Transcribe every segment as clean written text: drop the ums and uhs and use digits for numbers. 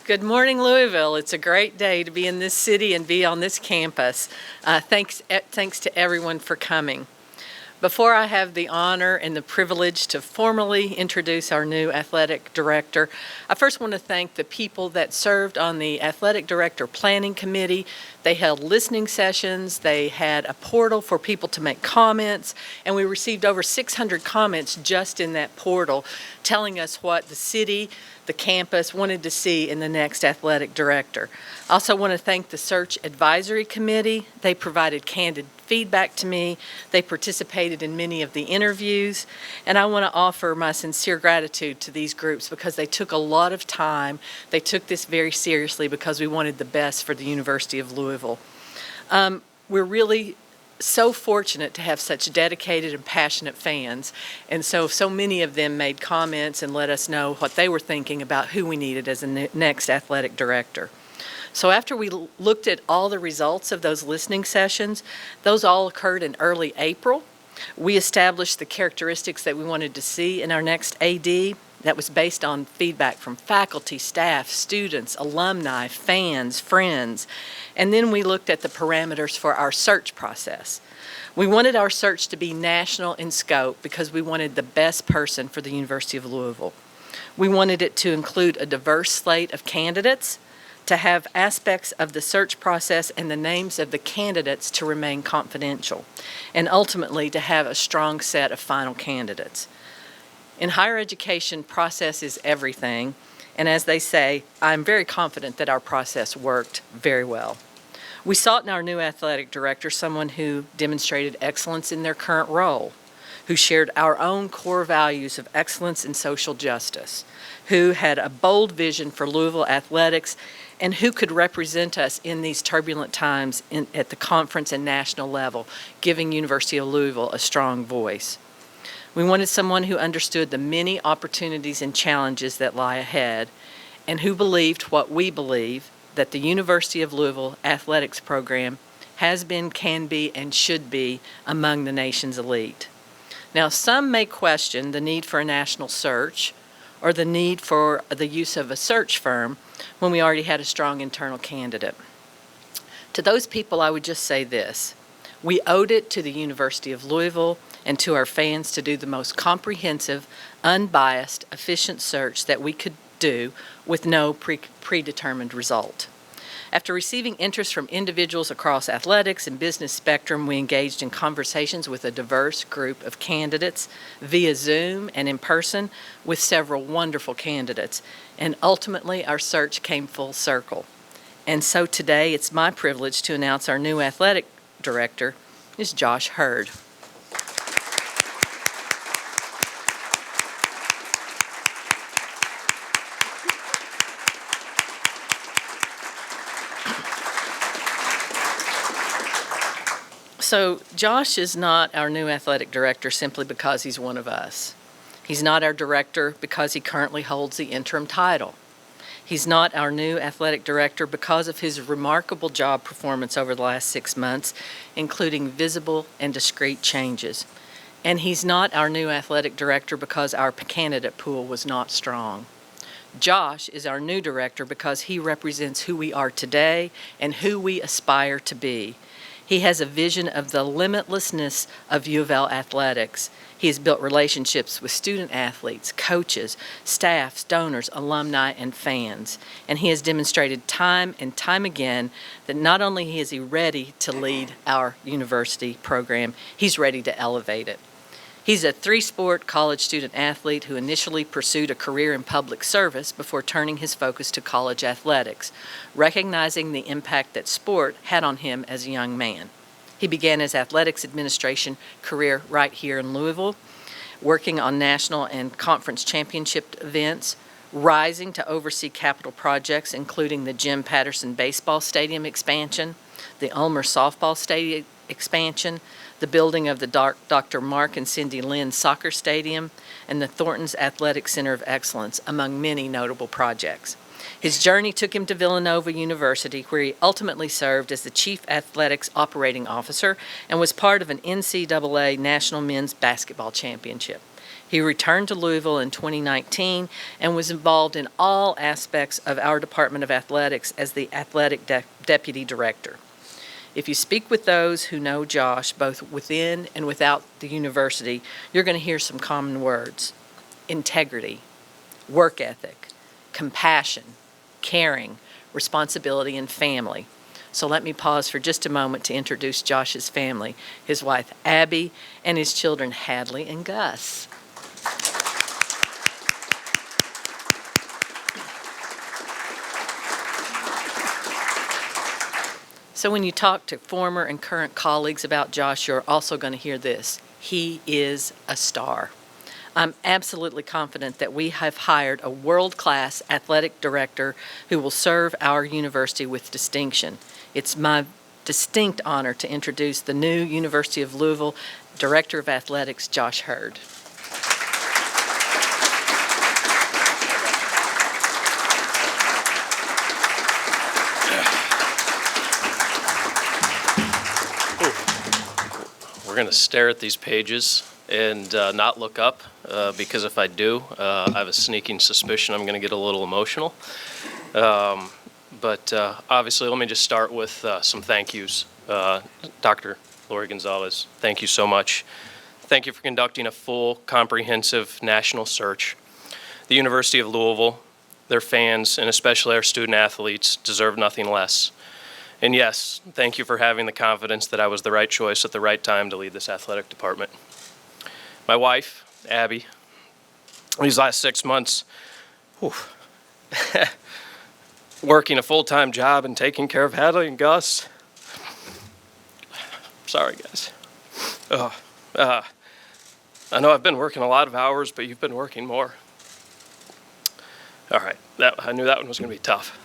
Good morning, Louisville. It's a great day to be in this city and be on this campus. Thanks to everyone for coming. Before I have the honor and the privilege to formally introduce our new athletic director, I first want to thank the people that served on the athletic director planning committee. They held listening sessions, they had a portal for people to make comments, and we received over 600 comments just in that portal telling us what the city, the campus wanted to see in the next athletic director. I also want to thank the Search Advisory Committee. They provided candid feedback to me. They participated in many of the interviews, and I want to offer my sincere gratitude to these groups because they took a lot of time. They took this very seriously because we wanted the best for the University of Louisville. We're really so fortunate to have such dedicated and passionate fans, and so many of them made comments and let us know what they were thinking about who we needed as the next athletic director. So after we looked at all the results of those listening sessions, those all occurred in early April. We established the characteristics that we wanted to see in our next AD. That was based on feedback from faculty, staff, students, alumni, fans, friends. And then we looked at the parameters for our search process. We wanted our search to be national in scope because we wanted the best person for the University of Louisville. We wanted it to include a diverse slate of candidates, to have aspects of the search process and the names of the candidates to remain confidential, and ultimately to have a strong set of final candidates. In higher education, process is everything, and as they say, I'm very confident that our process worked very well. We sought in our new athletic director someone who demonstrated excellence in their current role, who shared our own core values of excellence and social justice, who had a bold vision for Louisville athletics, and who could represent us in these turbulent times at the conference and national level, giving University of Louisville a strong voice. We wanted someone who understood the many opportunities and challenges that lie ahead, and who believed what we believe, that the University of Louisville athletics program has been, can be, and should be among the nation's elite. Now, some may question the need for a national search or the need for the use of a search firm when we already had a strong internal candidate. To those people, I would just say this: we owed it to the University of Louisville and to our fans to do the most comprehensive, unbiased, efficient search that we could do with no predetermined result. After receiving interest from individuals across athletics and business spectrum, we engaged in conversations with a diverse group of candidates via Zoom and in person with several wonderful candidates, and ultimately our search came full circle. And so today it's my privilege to announce our new athletic director is Josh Heird. So Josh is not our new athletic director simply because he's one of us. He's not our director because he currently holds the interim title. He's not our new athletic director because of his remarkable job performance over the last 6 months, including visible and discrete changes. And he's not our new athletic director because our candidate pool was not strong. Josh is our new director because he represents who we are today and who we aspire to be. He has a vision of the limitlessness of U of L athletics. He has built relationships with student athletes, coaches, staffs, donors, alumni, and fans. And he has demonstrated time and time again that not only is he ready to lead our university program, he's ready to elevate it. He's a 3-sport college student athlete who initially pursued a career in public service before turning his focus to college athletics, recognizing the impact that sport had on him as a young man. He began his athletics administration career right here in Louisville, working on national and conference championship events, rising to oversee capital projects including the Jim Patterson Baseball Stadium expansion, the Ulmer Softball Stadium expansion, the building of the Dr. Mark and Cindy Lynn Soccer Stadium, and the Thornton's Athletic Center of Excellence, among many notable projects. His journey took him to Villanova University, where he ultimately served as the Chief Athletics Operating Officer and was part of an NCAA National Men's Basketball Championship. He returned to Louisville in 2019 and was involved in all aspects of our Department of Athletics as the athletic deputy director. If you speak with those who know Josh, both within and without the university, you're going to hear some common words: integrity, work ethic, compassion, caring, responsibility, and family. So let me pause for just a moment to introduce Josh's family, his wife Abby, and his children Hadley and Gus. So when you talk to former and current colleagues about Josh, you're also going to hear this: he is a star. I'm absolutely confident that we have hired a world-class athletic director who will serve our university with distinction. It's my distinct honor to introduce the new University of Louisville Director of Athletics, Josh Heird. We're going to stare at these pages and not look up, because if I do, I have a sneaking suspicion I'm going to get a little emotional. But obviously, let me just start with some thank yous. Dr. Lori Gonzalez, thank you so much. Thank you for conducting a full, comprehensive national search. The University of Louisville, their fans, and especially our student athletes deserve nothing less. And yes, thank you for having the confidence that I was the right choice at the right time to lead this athletic department. My wife, Abby, these last 6 months, working a full-time job and taking care of Hadley and Gus. Sorry, guys. I know I've been working a lot of hours, but you've been working more. All right, I knew that one was going to be tough.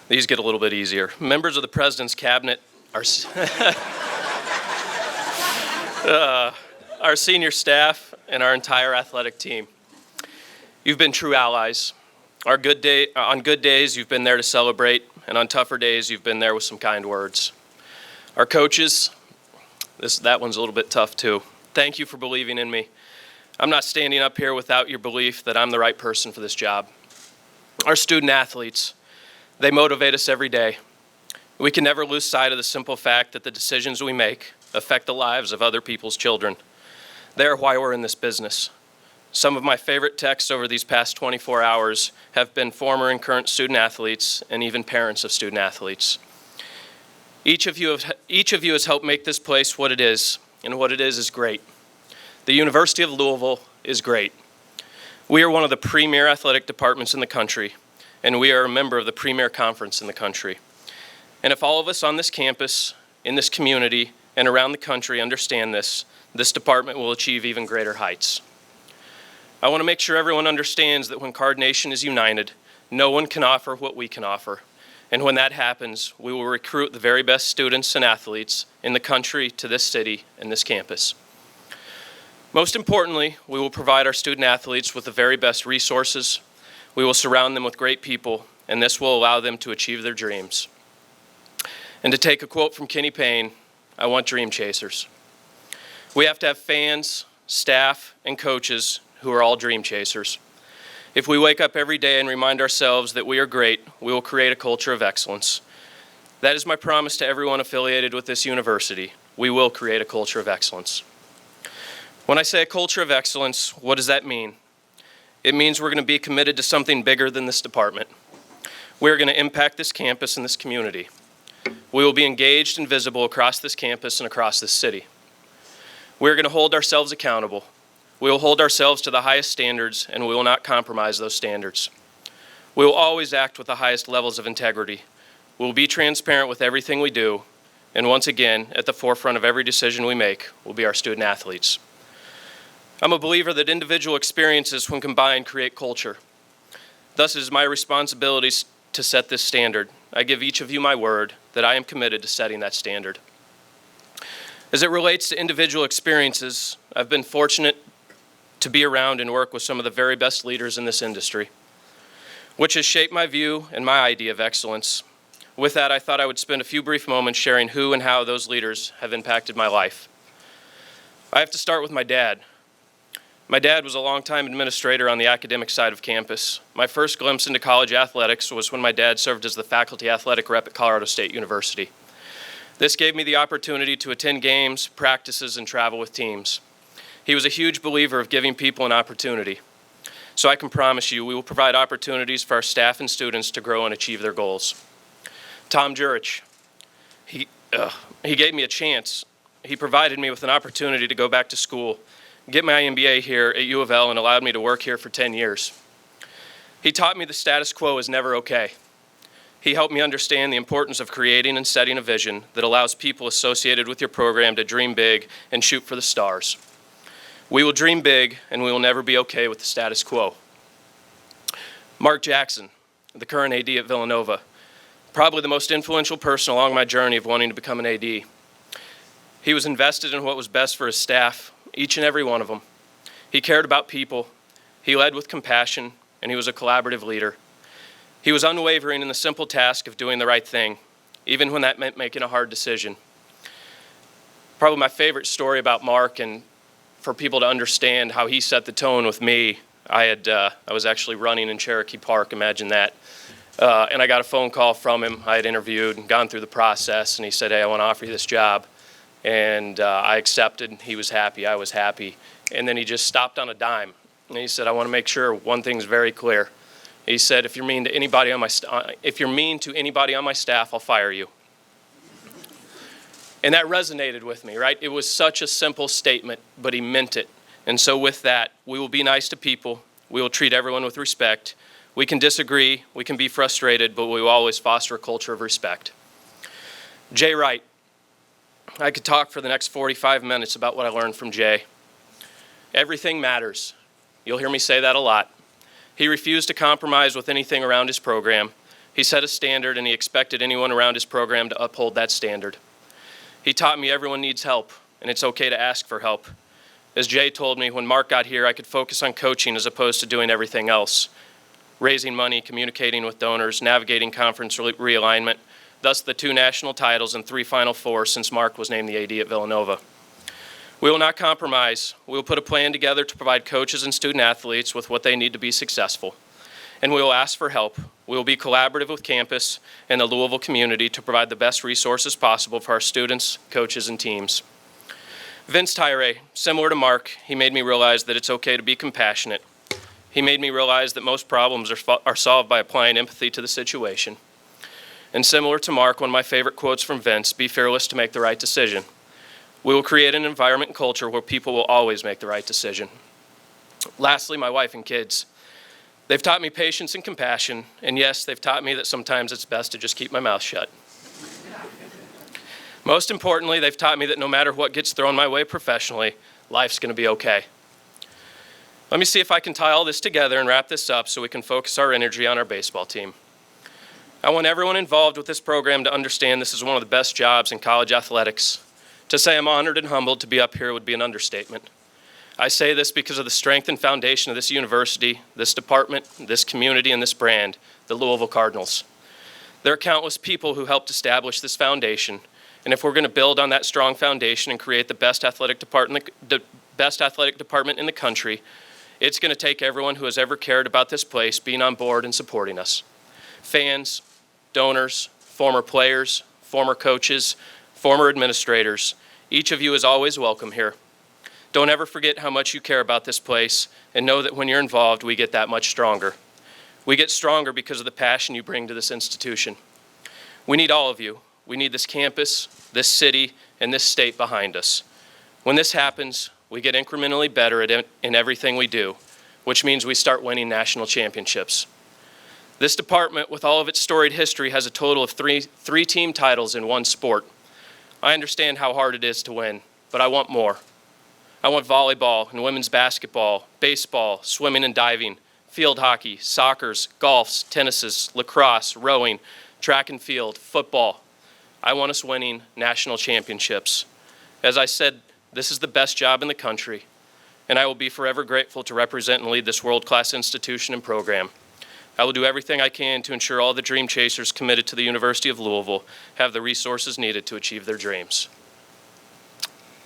These get a little bit easier. Members of the President's Cabinet, our senior staff, and our entire athletic team. You've been true allies. On good days, you've been there to celebrate, and on tougher days, you've been there with some kind words. Our coaches, that one's a little bit tough too. Thank you for believing in me. I'm not standing up here without your belief that I'm the right person for this job. Our student athletes, they motivate us every day. We can never lose sight of the simple fact that the decisions we make affect the lives of other people's children. They are why we're in this business. Some of my favorite texts over these past 24 hours have been former and current student athletes and even parents of student athletes. Each of you has helped make this place what it is, and what it is great. The University of Louisville is great. We are one of the premier athletic departments in the country, and we are a member of the premier conference in the country. And if all of us on this campus, in this community, and around the country understand this, this department will achieve even greater heights. I want to make sure everyone understands that when Card Nation is united, no one can offer what we can offer. And when that happens, we will recruit the very best students and athletes in the country to this city and this campus. Most importantly, we will provide our student athletes with the very best resources. We will surround them with great people, and this will allow them to achieve their dreams. And to take a quote from Kenny Payne, I want dream chasers. We have to have fans, staff, and coaches who are all dream chasers. If we wake up every day and remind ourselves that we are great, we will create a culture of excellence. That is my promise to everyone affiliated with this university. We will create a culture of excellence. When I say a culture of excellence, what does that mean? It means we're going to be committed to something bigger than this department. We're going to impact this campus and this community. We will be engaged and visible across this campus and across this city. We're going to hold ourselves accountable. We will hold ourselves to the highest standards, and we will not compromise those standards. We will always act with the highest levels of integrity. We will be transparent with everything we do, and once again, at the forefront of every decision we make will be our student athletes. I'm a believer that individual experiences, when combined, create culture. Thus, it is my responsibility to set this standard. I give each of you my word that I am committed to setting that standard. As it relates to individual experiences, I've been fortunate to be around and work with some of the very best leaders in this industry, which has shaped my view and my idea of excellence. With that, I thought I would spend a few brief moments sharing who and how those leaders have impacted my life. I have to start with my dad. My dad was a longtime administrator on the academic side of campus. My first glimpse into college athletics was when my dad served as the faculty athletic rep at Colorado State University. This gave me the opportunity to attend games, practices, and travel with teams. He was a huge believer of giving people an opportunity. So I can promise you we will provide opportunities for our staff and students to grow and achieve their goals. Tom Jurich, he gave me a chance. He provided me with an opportunity to go back to school, get my MBA here at U of L, and allowed me to work here for 10 years. He taught me the status quo is never okay. He helped me understand the importance of creating and setting a vision that allows people associated with your program to dream big and shoot for the stars. We will dream big, and we will never be okay with the status quo. Mark Jackson, the current AD at Villanova, probably the most influential person along my journey of wanting to become an AD. He was invested in what was best for his staff, each and every one of them. He cared about people, he led with compassion, and he was a collaborative leader. He was unwavering in the simple task of doing the right thing, even when that meant making a hard decision. Probably my favorite story about Mark, and for people to understand how he set the tone with me, I was actually running in Cherokee Park, imagine that. And I got a phone call from him. I had interviewed and gone through the process, and he said, "Hey, I want to offer you this job." And I accepted. He was happy. I was happy. And then he just stopped on a dime. And he said, "I want to make sure one thing's very clear." He said, if you're mean to anybody on my staff, I'll fire you." And that resonated with me, right? It was such a simple statement, but he meant it. And so with that, we will be nice to people. We will treat everyone with respect. We can disagree. We can be frustrated, but we will always foster a culture of respect. Jay Wright. I could talk for the next 45 minutes about what I learned from Jay. Everything matters. You'll hear me say that a lot. He refused to compromise with anything around his program. He set a standard, and he expected anyone around his program to uphold that standard. He taught me everyone needs help, and it's okay to ask for help. As Jay told me, when Mark got here, I could focus on coaching as opposed to doing everything else. Raising money, communicating with donors, navigating conference realignment, thus the 2 national titles and 3 Final Fours since Mark was named the AD at Villanova. We will not compromise. We will put a plan together to provide coaches and student athletes with what they need to be successful. And we will ask for help. We will be collaborative with campus and the Louisville community to provide the best resources possible for our students, coaches, and teams. Vince Tyre, similar to Mark, he made me realize that it's okay to be compassionate. He made me realize that most problems are solved by applying empathy to the situation. And similar to Mark, one of my favorite quotes from Vince, be fearless to make the right decision. We will create an environment and culture where people will always make the right decision. Lastly, my wife and kids. They've taught me patience and compassion, and yes, they've taught me that sometimes it's best to just keep my mouth shut. Most importantly, they've taught me that no matter what gets thrown my way professionally, life's going to be okay. Let me see if I can tie all this together and wrap this up so we can focus our energy on our baseball team. I want everyone involved with this program to understand this is one of the best jobs in college athletics. To say I'm honored and humbled to be up here would be an understatement. I say this because of the strength and foundation of this university, this department, this community, and this brand, the Louisville Cardinals. There are countless people who helped establish this foundation, and if we're going to build on that strong foundation and create the best athletic department in the country, it's going to take everyone who has ever cared about this place being on board and supporting us. Fans, donors, former players, former coaches, former administrators, each of you is always welcome here. Don't ever forget how much you care about this place, and know that when you're involved, we get that much stronger. We get stronger because of the passion you bring to this institution. We need all of you. We need this campus, this city, and this state behind us. When this happens, we get incrementally better in everything we do, which means we start winning national championships. This department, with all of its storied history, has a total of three team titles in one sport. I understand how hard it is to win, but I want more. I want volleyball and women's basketball, baseball, swimming and diving, field hockey, soccers, golfs, tennises, lacrosse, rowing, track and field, football. I want us winning national championships. As I said, this is the best job in the country, and I will be forever grateful to represent and lead this world-class institution and program. I will do everything I can to ensure all the dream chasers committed to the University of Louisville have the resources needed to achieve their dreams.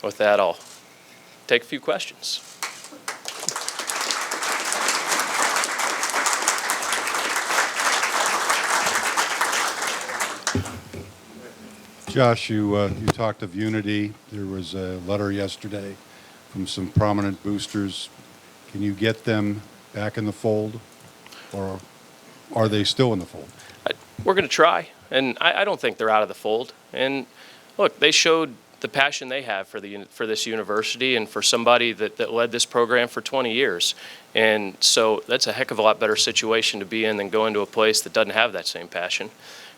With that, I'll take a few questions. Josh, you talked of unity. There was a letter yesterday from some prominent boosters. Can you get them back in the fold, or are they still in the fold? We're going to try, and I don't think they're out of the fold. And look, they showed the passion they have for this university and for somebody that led this program for 20 years. And so that's a heck of a lot better situation to be in than going to a place that doesn't have that same passion.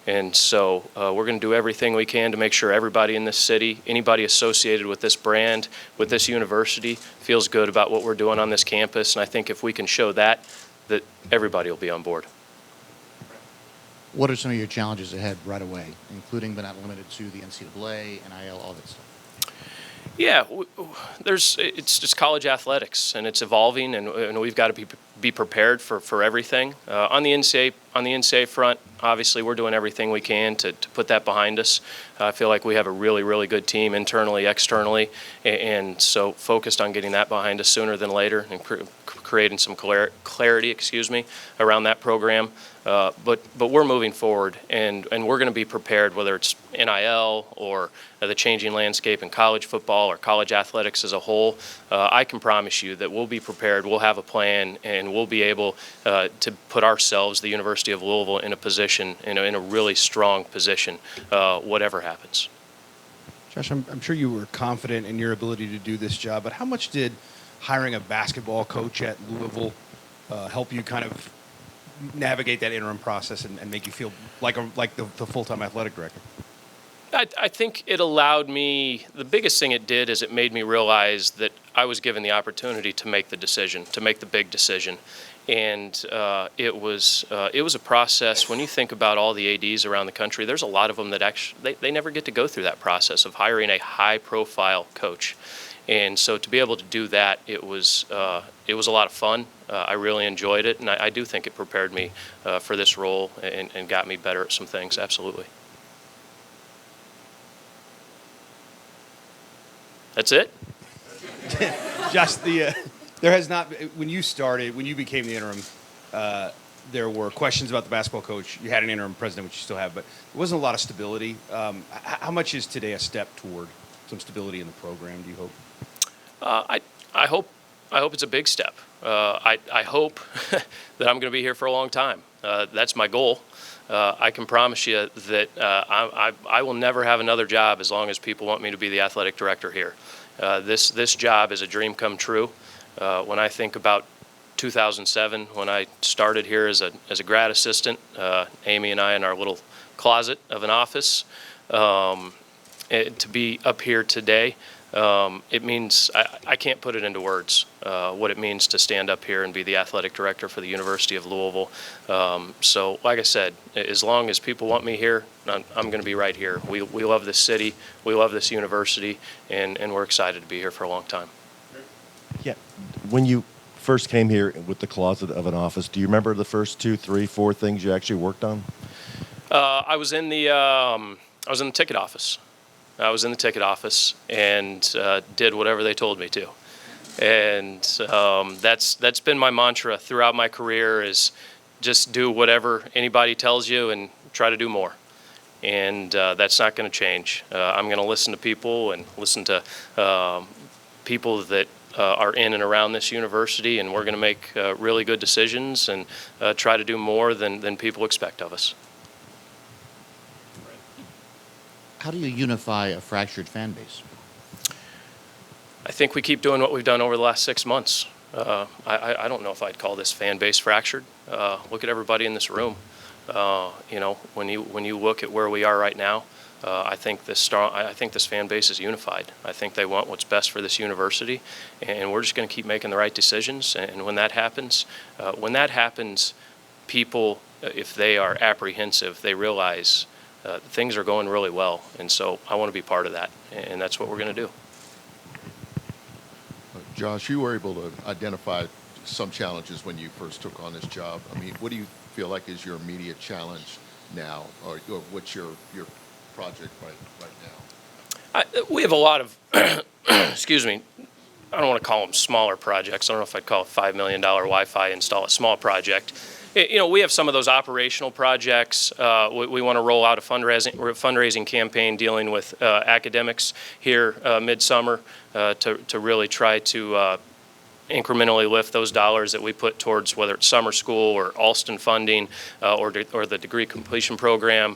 And so we're going to do everything we can to make sure everybody in this city, anybody associated with this brand, with this university, feels good about what we're doing on this campus. And I think if we can show that everybody will be on board. What are some of your challenges ahead right away, including but not limited to the NCAA, NIL, all that stuff? Yeah, it's just college athletics, and it's evolving, and we've got to be prepared for everything. On the NCAA front, obviously we're doing everything we can to put that behind us. I feel like we have a really, really good team internally, externally, and so focused on getting that behind us sooner than later and creating some clarity, around that program. But we're moving forward, and we're going to be prepared, whether it's NIL or the changing landscape in college football or college athletics as a whole. I can promise you that we'll be prepared, we'll have a plan, and we'll be able to put ourselves, the University of Louisville, in a position, in a really strong position, whatever happens. Josh, I'm sure you were confident in your ability to do this job, but how much did hiring a basketball coach at Louisville help you kind of navigate that interim process and make you feel like the full-time athletic director? I think it allowed me, the biggest thing it did is it made me realize that I was given the opportunity to make the decision, to make the big decision. And it was a process. When you think about all the ADs around the country, there's a lot of them that actually, they never get to go through that process of hiring a high-profile coach. And so to be able to do that, it was a lot of fun. I really enjoyed it, and I do think it prepared me for this role and got me better at some things, absolutely. That's it? Just there has not, when you became the interim, there were questions about the basketball coach. You had an interim president, which you still have, but there wasn't a lot of stability. How much is today a step toward some stability in the program, do you hope? I hope it's a big step. I hope that I'm going to be here for a long time. That's my goal. I can promise you that I will never have another job as long as people want me to be the athletic director here. This job is a dream come true. When I think about 2007, when I started here as a grad assistant, Amy and I in our little closet of an office, to be up here today, it means I can't put it into words what it means to stand up here and be the athletic director for the University of Louisville. So like I said, as long as people want me here, I'm going to be right here. We love this city, we love this university, and we're excited to be here for a long time. Yeah. When you first came here with the closet of an office, do you remember the first 2, 3, 4 things you actually worked on? I was in the ticket office. I was in the ticket office and did whatever they told me to. And that's been my mantra throughout my career, is just do whatever anybody tells you and try to do more. And that's not going to change. I'm going to listen to people and listen to people that are in and around this university, and we're going to make really good decisions and try to do more than people expect of us. How do you unify a fractured fan base? I think we keep doing what we've done over the last 6 months. I don't know if I'd call this fan base fractured. Look at everybody in this room. When you look at where we are right now, I think this fan base is unified. I think they want what's best for this university, and we're just going to keep making the right decisions. And when that happens, people, if they are apprehensive, they realize things are going really well, and so I want to be part of that, and that's what we're going to do. Josh, you were able to identify some challenges when you first took on this job. I mean, what do you feel like is your immediate challenge now, or what's your project right now? We have a lot of, I don't want to call them smaller projects. I don't know if I'd call a $5 million Wi-Fi install a small project. We have some of those operational projects. We want to roll out a fundraising campaign dealing with academics here midsummer to really try to incrementally lift those dollars that we put towards whether it's summer school or Alston funding or the degree completion program.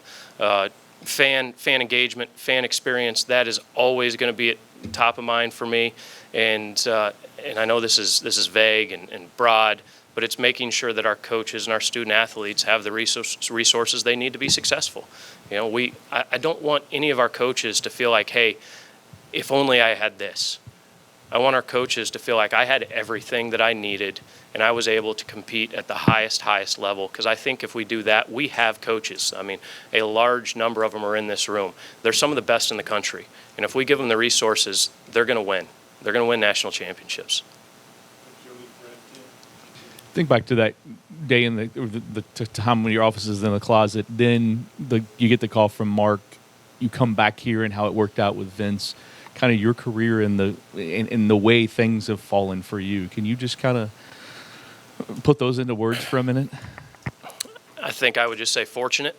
Fan engagement, fan experience, that is always going to be at top of mind for me. And I know this is vague and broad, but it's making sure that our coaches and our student athletes have the resources they need to be successful. I don't want any of our coaches to feel like, hey, if only I had this. I want our coaches to feel like I had everything that I needed and I was able to compete at the highest level, because I think if we do that, we have coaches. I mean, a large number of them are in this room. They're some of the best in the country. And if we give them the resources, they're going to win. They're going to win national championships. Think back to that day in the time when your office is in the closet. Then you get the call from Mark. You come back here and how it worked out with Vince. Kind of your career in the way things have fallen for you. Can you just kind of put those into words for a minute? I think I would just say fortunate.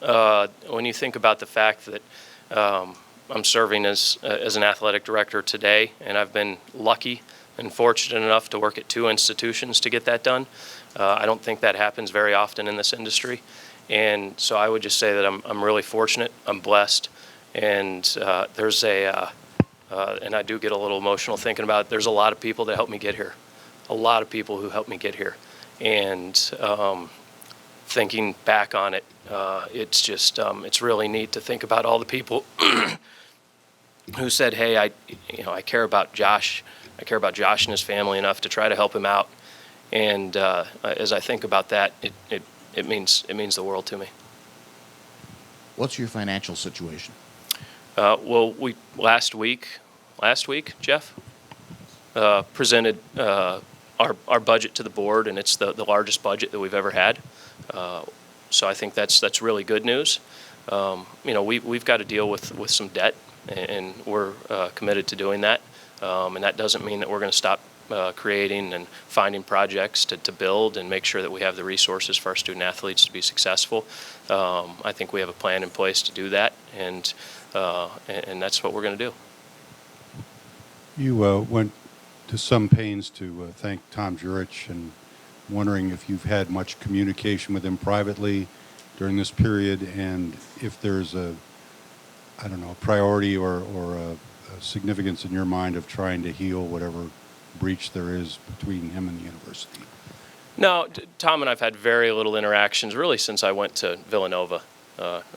When you think about the fact that I'm serving as an athletic director today, and I've been lucky and fortunate enough to work at 2 institutions to get that done. I don't think that happens very often in this industry. And so I would just say that I'm really fortunate, I'm blessed, and there's and I do get a little emotional thinking about it. There's a lot of people that helped me get here. A lot of people who helped me get here. And thinking back on it, it's just, it's really neat to think about all the people who said, hey, I care about Josh. I care about Josh and his family enough to try to help him out. And as I think about that, it means the world to me. What's your financial situation? Well, we last week, Jeff, presented our budget to the board, and it's the largest budget that we've ever had. So I think that's really good news. We've got to deal with some debt, and we're committed to doing that. And that doesn't mean that we're going to stop creating and finding projects to build and make sure that we have the resources for our student athletes to be successful. I think we have a plan in place to do that, and that's what we're going to do. You went to some pains to thank Tom Jurich, and wondering if you've had much communication with him privately during this period, and if there's a priority or a significance in your mind of trying to heal whatever breach there is between him and the university. No, Tom and I've had very little interactions really since I went to Villanova.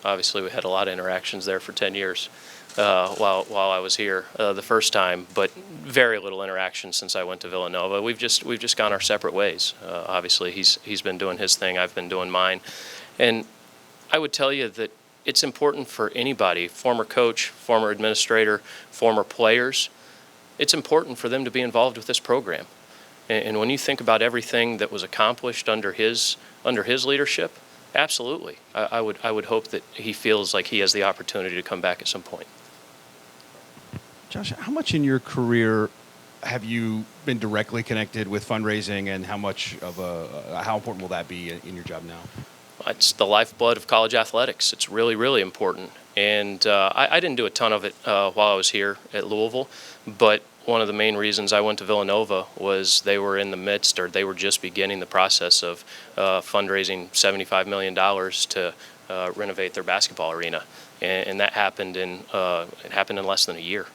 Obviously, we had a lot of interactions there for 10 years while I was here the first time, but very little interaction since I went to Villanova. We've just gone our separate ways. Obviously, he's been doing his thing, I've been doing mine, and I would tell you that it's important for anybody, former coach, former administrator, former players. It's important for them to be involved with this program. And when you think about everything that was accomplished under his leadership, absolutely. I would hope that he feels like he has the opportunity to come back at some point. Josh, how much in your career have you been directly connected with fundraising, and how important will that be in your job now? It's the lifeblood of college athletics. It's really, really important. And I didn't do a ton of it while I was here at Louisville, but one of the main reasons I went to Villanova was they were in the midst, or they were just beginning the process of fundraising $75 million to renovate their basketball arena. And that happened in less than a year.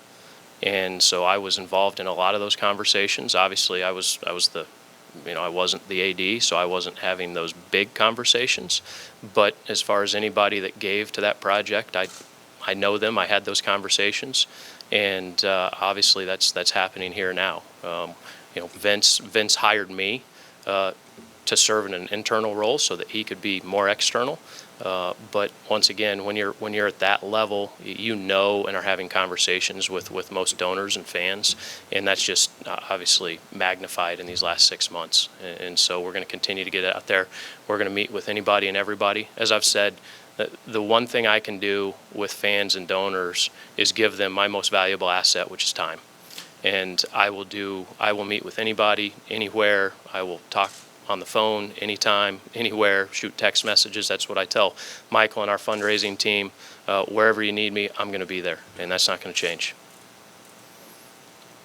And so I was involved in a lot of those conversations. Obviously, I wasn't the AD, so I wasn't having those big conversations. But as far as anybody that gave to that project, I know them. I had those conversations, and obviously that's happening here now. Vince hired me to serve in an internal role so that he could be more external. But once again, when you're at that level, and are having conversations with most donors and fans, and that's just obviously magnified in these last 6 months. And so we're going to continue to get out there. We're going to meet with anybody and everybody. As I've said, the one thing I can do with fans and donors is give them my most valuable asset, which is time. and I will meet with anybody, anywhere. I will talk on the phone anytime, anywhere, shoot text messages. That's what I tell Michael and our fundraising team. Wherever you need me, I'm going to be there, and that's not going to change.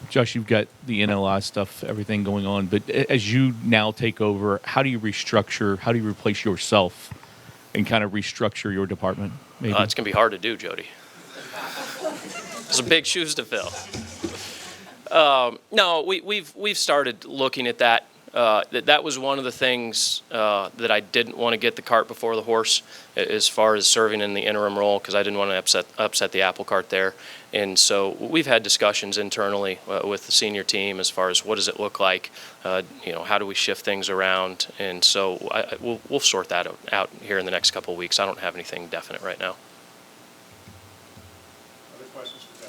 Josh, you've got the NLI stuff, everything going on, but as you now take over, how do you restructure, how do you replace yourself and kind of restructure your department? Maybe? It's going to be hard to do, Jody. There's some big shoes to fill. No, we've started looking at that. That was one of the things that I didn't want to get the cart before the horse as far as serving in the interim role, because I didn't want to upset the apple cart there. And so we've had discussions internally with the senior team as far as what does it look like, how do we shift things around. And so we'll sort that out here in the next couple of weeks. I don't have anything definite right now. Other questions for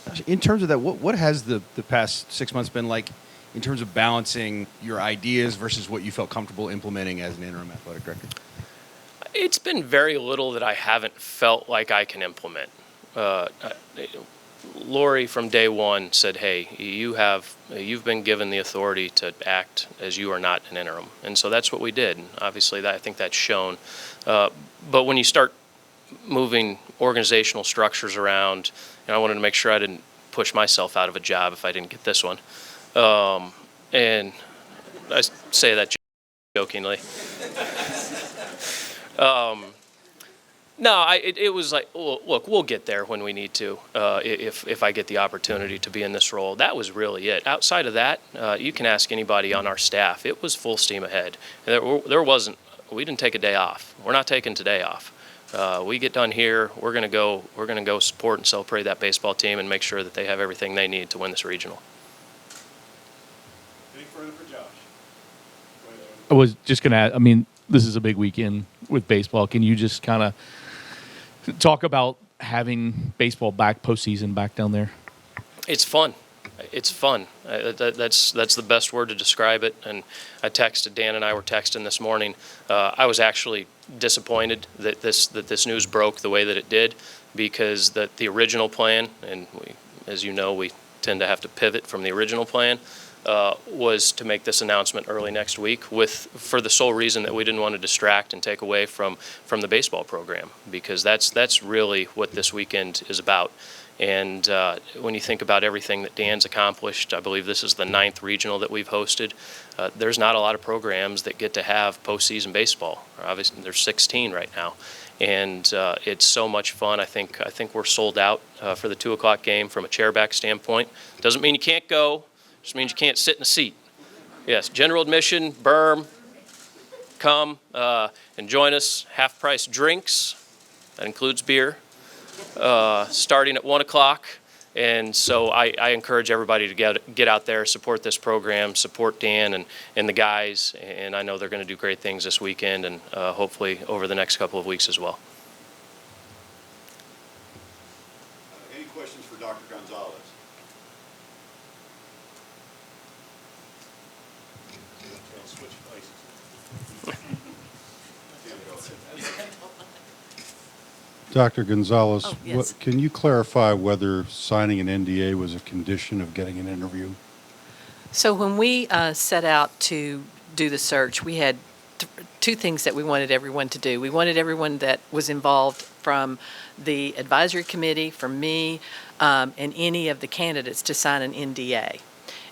Josh? In terms of that, what has the past 6 months been like in terms of balancing your ideas versus what you felt comfortable implementing as an interim athletic director? It's been very little that I haven't felt like I can implement. Lori from day one said, "Hey, you've been given the authority to act as you are not an interim," and so that's what we did. And obviously, I think that's shown. But when you start moving organizational structures around, I wanted to make sure I didn't push myself out of a job if I didn't get this one, and I say that jokingly. No, it was like, look, we'll get there when we need to, if I get the opportunity to be in this role. That was really it. Outside of that, you can ask anybody on our staff. It was full steam ahead. We didn't take a day off. We're not taking today off. We get done here, we're gonna go support and celebrate that baseball team and make sure that they have everything they need to win this regional. Any further for Josh? I was just going to add, I mean, this is a big weekend with baseball. Can you just kind of talk about having baseball back, postseason back down there? It's fun. It's fun. That's the best word to describe it. And Dan and I were texting this morning. I was actually disappointed that this news broke the way that it did, because the original plan, and as you know, we tend to have to pivot from the original plan, was to make this announcement early next week, for the sole reason that we didn't want to distract and take away from the baseball program, because that's really what this weekend is about. And when you think about everything that Dan's accomplished, I believe this is the 9th regional that we've hosted. There's not a lot of programs that get to have postseason baseball. Obviously, there's 16 right now, and it's so much fun. I think we're sold out for the 2:00 game from a chairback standpoint. Doesn't mean you can't go. Just means you can't sit in a seat. Yes, general admission, berm. Come and join us. Half-price drinks. That includes beer. Starting at 1:00, and so I encourage everybody to get out there, support this program, support Dan and the guys, and I know they're going to do great things this weekend and hopefully over the next couple of weeks as well. Any questions for Dr. Gonzalez? I'll switch places. Dr. Gonzalez, Oh, yes. can you clarify whether signing an NDA was a condition of getting an interview? So when we set out to do the search, we had two things that we wanted everyone to do. We wanted everyone that was involved, from the advisory committee, from me, and any of the candidates, to sign an NDA.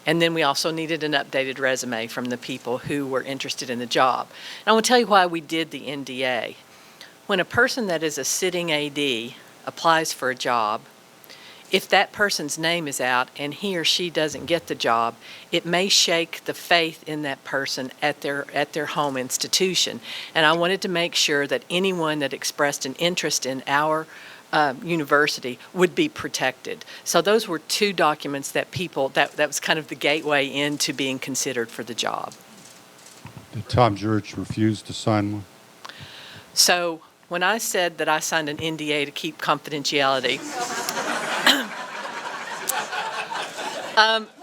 And then we also needed an updated resume from the people who were interested in the job. And I want to tell you why we did the NDA. When a person that is a sitting AD applies for a job, if that person's name is out and he or she doesn't get the job, it may shake the faith in that person at their home institution. And I wanted to make sure that anyone that expressed an interest in our university would be protected. So those were two documents that that was kind of the gateway into being considered for the job. Did Tom Jurich refuse to sign one? So when I said that I signed an NDA to keep confidentiality,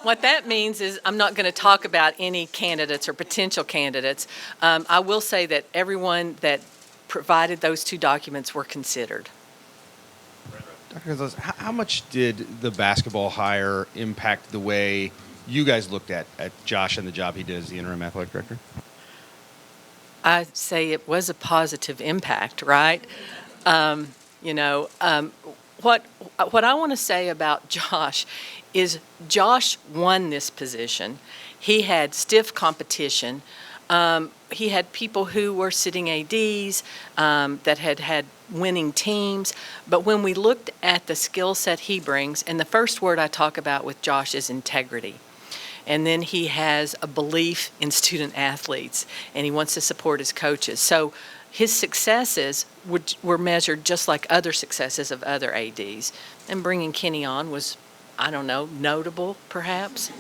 what that means is I'm not going to talk about any candidates or potential candidates. I will say that everyone that provided those two documents were considered. Dr. Gonzalez, how much did the basketball hire impact the way you guys looked at Josh and the job he did as the interim athletic director? I say it was a positive impact, right? You know, what I want to say about Josh is Josh won this position. He had stiff competition. He had people who were sitting ADs that had winning teams. But when we looked at the skill set he brings, and the first word I talk about with Josh is integrity. And then he has a belief in student athletes, and he wants to support his coaches. So his successes were measured just like other successes of other ADs. And bringing Kenny on was, I don't know, notable perhaps.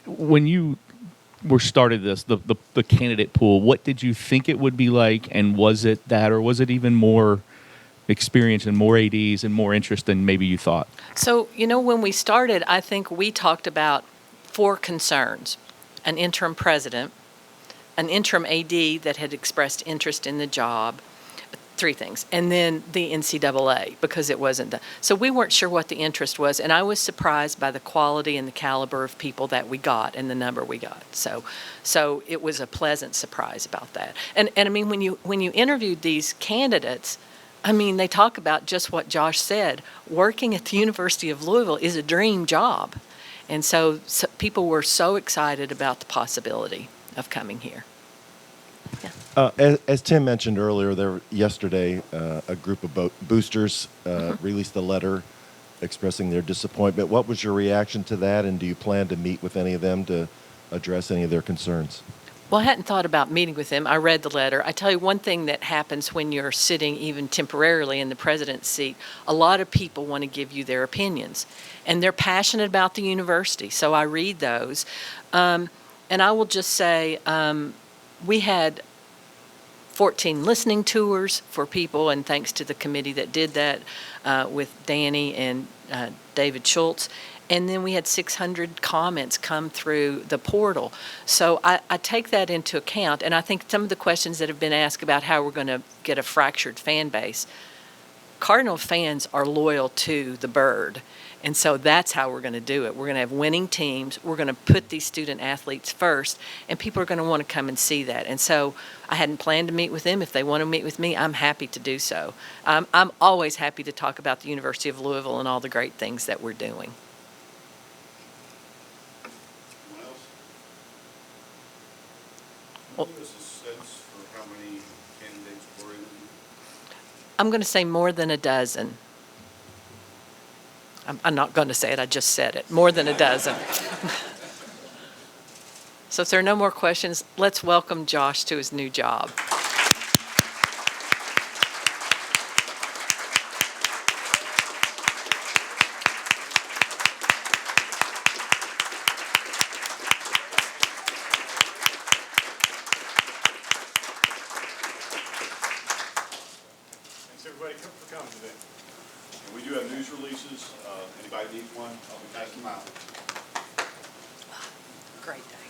When you were started this, the candidate pool, what did you think it would be like, and was it that, or was it even more experience and more ADs and more interest than maybe you thought? So, you know, when we started, I think we talked about 4 concerns: an interim president, an interim AD that had expressed interest in the job, 3 things, and then the NCAA, because it wasn't done. So we weren't sure what the interest was, and I was surprised by the quality and the caliber of people that we got and the number we got. So it was a pleasant surprise about that. And I mean, when you interviewed these candidates, I mean, they talk about just what Josh said. Working at the University of Louisville is a dream job. And so people were so excited about the possibility of coming here. Yeah. As Tim mentioned earlier, yesterday, a group of boosters released a letter expressing their disappointment. What was your reaction to that, and do you plan to meet with any of them to address any of their concerns? Well, I hadn't thought about meeting with them. I read the letter. I tell you one thing that happens when you're sitting even temporarily in the president's seat, a lot of people want to give you their opinions, and they're passionate about the university. So I read those. And I will just say we had 14 listening tours for people, and thanks to the committee that did that with Danny and David Schultz. And then we had 600 comments come through the portal. So I take that into account, and I think some of the questions that have been asked about how we're going to get a fractured fan base, Cardinal fans are loyal to the bird, and so that's how we're going to do it. We're going to have winning teams. We're going to put these student athletes first, and people are going to want to come and see that. And so I hadn't planned to meet with them. If they want to meet with me, I'm happy to do so. I'm always happy to talk about the University of Louisville and all the great things that we're doing. Can you give us a sense for how many candidates were interviewed? I'm going to say more than a dozen. I'm not going to say it, I just said it. More than a dozen. So if there are no more questions, let's welcome Josh to his new job. Thanks, everybody, for coming today. And we do have news releases. Anybody needs one, I'll be passing them out. Great day.